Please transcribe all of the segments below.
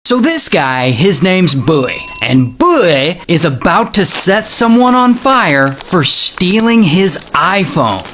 So this guy, his name's Bowie, and Bowie is about to set someone on fire for stealing his iPhone.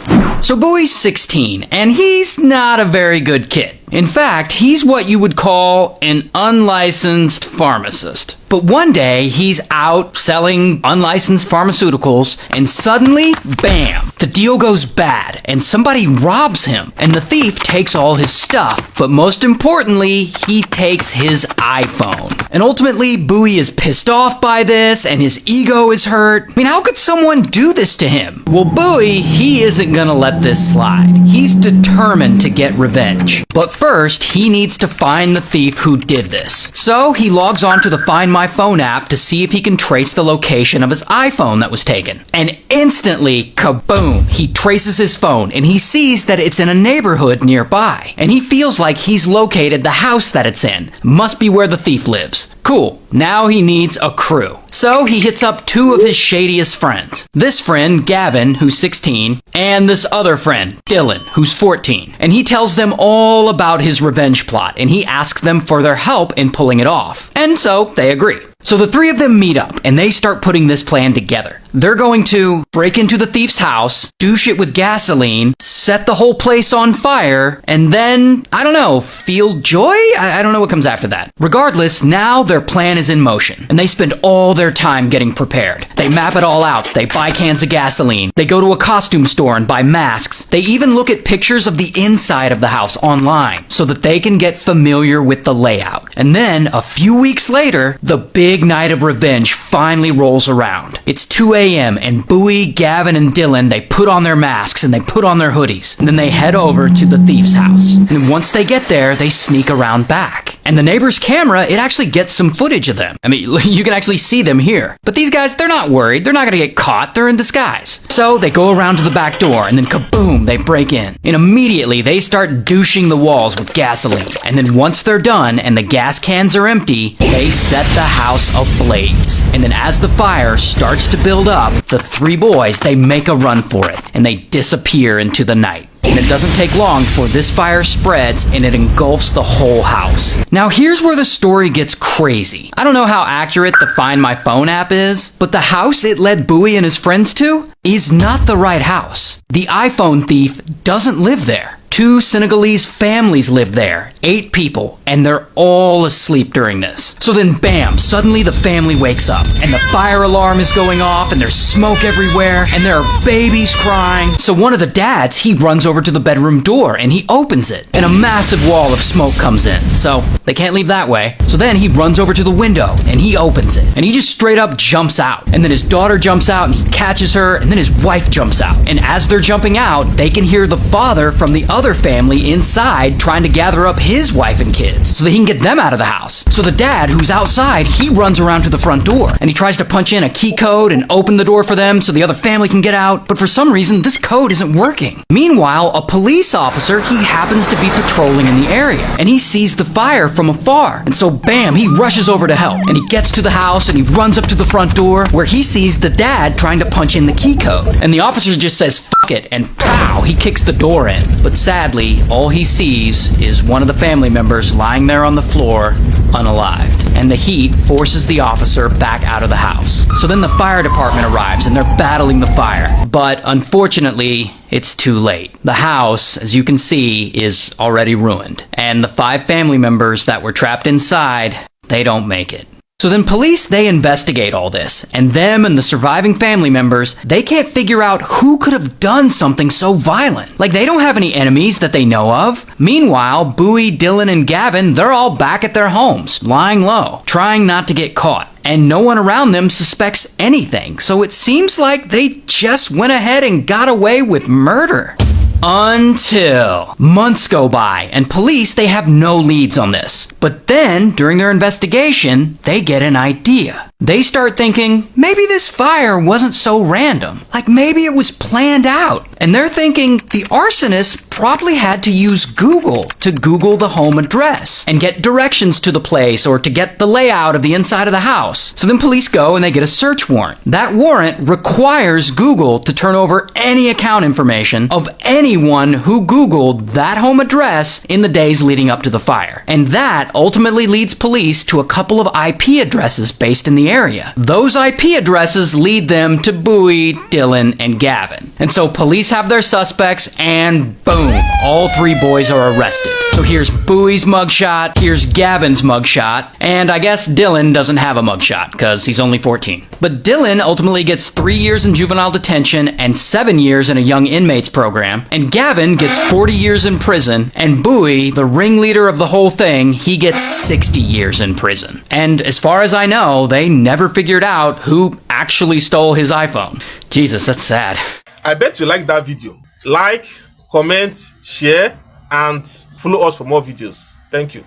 So Bowie's 16, and he's not a very good kid. In fact, he's what you would call an unlicensed pharmacist. But one day, he's out selling unlicensed pharmaceuticals, and suddenly, bam, the deal goes bad, and somebody robs him, and the thief takes all his stuff. But most importantly, he takes his iPhone. And ultimately, Bowie is pissed off by this, and his ego is hurt. I mean, how could someone do this to him? Well, Bowie, he isn't gonna let this slide. He's determined to get revenge. But first, he needs to find the thief who did this. So he logs on to the Find My Phone app to see if he can trace the location of his iPhone that was taken. And instantly, kaboom, he traces his phone and he sees that it's in a neighborhood nearby. And he feels like he's located the house that it's in. Must be where the thief lives. Cool. Now he needs a crew. So he hits up two of his shadiest friends. This friend, Gavin, who's 16, and this other friend, Dylan, who's 14. And he tells them all about his revenge plot, and he asks them for their help in pulling it off. And so they agree. So the three of them meet up, and they start putting this plan together. They're going to break into the thief's house, douche it with gasoline, set the whole place on fire, and then, I don't know, feel joy? I don't know what comes after that. Regardless, now their plan is in motion, and they spend all their time getting prepared. They map it all out. They buy cans of gasoline. They go to a costume store and buy masks. They even look at pictures of the inside of the house online so that they can get familiar with the layout. And then, a few weeks later, the big night of revenge finally rolls around. It's 2 a.m. and Bowie, Gavin, and Dylan, they put on their masks and they put on their hoodies. And then they head over to the thief's house. And once they get there, they sneak around back. And the neighbor's camera, it actually gets some footage of them. I mean, you can actually see them here. But these guys, they're not worried. They're not going to get caught. They're in disguise. So they go around to the back door and then kaboom, they break in. And immediately they start douching the walls with gasoline. And then once they're done and the gas cans are empty, they set the house ablaze. And then as the fire starts to build up, the three boys, they make a run for it. And they disappear into the night. And it doesn't take long before this fire spreads and it engulfs the whole house. Now here's where the story gets crazy. I don't know how accurate the Find My Phone app is, but the house it led Bowie and his friends to is not the right house. The iPhone thief doesn't live there. 2 Senegalese families live there, 8 people, and they're all asleep during this. So then bam, suddenly the family wakes up, and the fire alarm is going off, and there's smoke everywhere, and there are babies crying. So one of the dads, he runs over to the bedroom door, and he opens it, and a massive wall of smoke comes in. So they can't leave that way. So then he runs over to the window, and he opens it, and he just straight up jumps out. And then his daughter jumps out, and he catches her, and then his wife jumps out. And as they're jumping out, they can hear the father from the other family inside trying to gather up his wife and kids so that he can get them out of the house. So the dad, who's outside, he runs around to the front door and he tries to punch in a key code and open the door for them so the other family can get out. But for some reason, this code isn't working. Meanwhile, a police officer, he happens to be patrolling in the area and he sees the fire from afar. And so bam, he rushes over to help and he gets to the house and he runs up to the front door where he sees the dad trying to punch in the key code. And the officer just says, "Fuck it," and pow, he kicks the door in. But sadly, all he sees is one of the family members lying there on the floor, unalived. And the heat forces the officer back out of the house. So then the fire department arrives and they're battling the fire. But unfortunately, it's too late. The house, as you can see, is already ruined. And the 5 family members that were trapped inside, they don't make it. So then police, they investigate all this, and them and the surviving family members, they can't figure out who could have done something so violent. Like, they don't have any enemies that they know of. Meanwhile, Bowie, Dylan, and Gavin, they're all back at their homes, lying low, trying not to get caught. And no one around them suspects anything, so it seems like they just went ahead and got away with murder. Until months go by and police, they have no leads on this. But then, during their investigation, they get an idea. they start thinking maybe this fire wasn't so random. Like maybe it was planned out. And they're thinking the arsonist probably had to use Google to Google the home address and get directions to the place or to get the layout of the inside of the house. So then police go and they get a search warrant. That warrant requires Google to turn over any account information of anyone who Googled that home address in the days leading up to the fire. And that ultimately leads police to a couple of IP addresses based in the area. Those IP addresses lead them to Bowie, Dylan, and Gavin. And so police have their suspects and boom, all three boys are arrested. So here's Bowie's mugshot, here's Gavin's mugshot, and I guess Dylan doesn't have a mugshot because he's only 14. But Dylan ultimately gets 3 years in juvenile detention and 7 years in a young inmates program, and Gavin gets 40 years in prison, and Bowie, the ringleader of the whole thing, he gets 60 years in prison. And as far as I know, they never figured out who actually stole his iPhone. Jesus, that's sad. I bet you like that video. Like, comment, share, and follow us for more videos. Thank you.